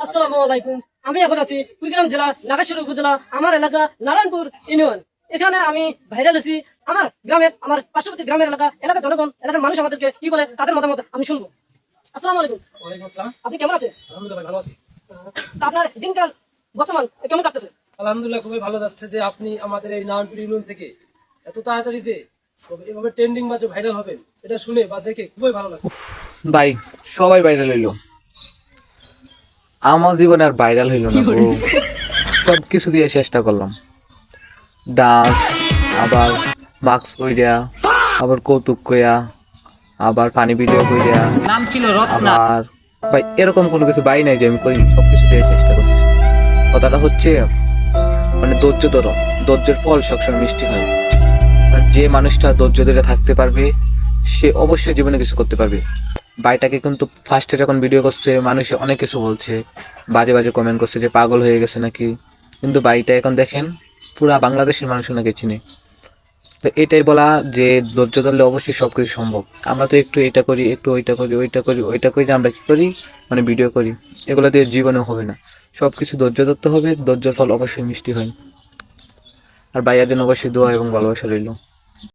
আসসালামু আলাইকুম। আমি এখন আছি কুড়িগ্রাম জেলা নাগেশ্বরী উপজেলা, আমার এলাকা নারায়ণপুর ইউনিয়ন। এখানে আমি ভাইরাল আছি। আমার গ্রামের, আমার পার্শ্ববর্তী গ্রামের এলাকার জনগণ, এলাকার মানুষ আমাদেরকে কি বলে তাদের মতামত আমি শুনবো। আসসালামু আলাইকুম। ওয়ালাইকুম আসসালাম। আপনি কেমন আছেন? আলহামদুলিল্লাহ ভালো আছি। তা আপনার দিনকাল বর্তমান কেমন কাটতেছে? আলহামদুলিল্লাহ খুবই ভালো যাচ্ছে যে আপনি আমাদের এই নারায়ণপুর ইউনিয়ন থেকে এত তাড়াতাড়ি যে এভাবে ট্রেন্ডিং বা যে ভাইরাল হবেন এটা শুনে বা দেখে খুবই ভালো লাগছে। ভাই সবাই ভাইরাল হইলো, আমার জীবনে আর ভাইরাল হইলো না গো। সব কিছু দিয়ে চেষ্টা করলাম, ডান্স, আবার মাস্ক কইরা, আবার কৌতুক কইয়া, আবার পানি ভিডিও কইরা, নাম ছিল রত্না। আবার ভাই এরকম কোনো কিছু বাই নাই যে আমি করি, সব কিছু দিয়ে চেষ্টা করছি। কথাটা হচ্ছে মানে ধৈর্য ধরো, ধৈর্যের ফল সবসময় মিষ্টি হয়। আর যে মানুষটা ধৈর্য ধরে থাকতে পারবে সে অবশ্যই জীবনে কিছু করতে পারবে। ভাইটাকে কিন্তু ফার্স্টে যখন ভিডিও করছে মানুষে অনেক কিছু বলছে, বাজে বাজে কমেন্ট করছে যে পাগল হয়ে গেছে নাকি, কিন্তু ভাইটা এখন দেখেন পুরা বাংলাদেশের মানুষ ওনাকে চিনে। তো এটাই বলা যে ধৈর্য ধরলে অবশ্যই সব কিছু সম্ভব। আমরা তো একটু এটা করি, একটু ওইটা করি, ওইটা করি, আমরা কি করি মানে ভিডিও করি, এগুলো দিয়ে জীবনেও হবে না। সব কিছু ধৈর্য ধরতে হবে, ধৈর্যের ফল অবশ্যই মিষ্টি হয়। আর ভাইয়ার জন্য অবশ্যই দোয়া এবং ভালোবাসা রইল।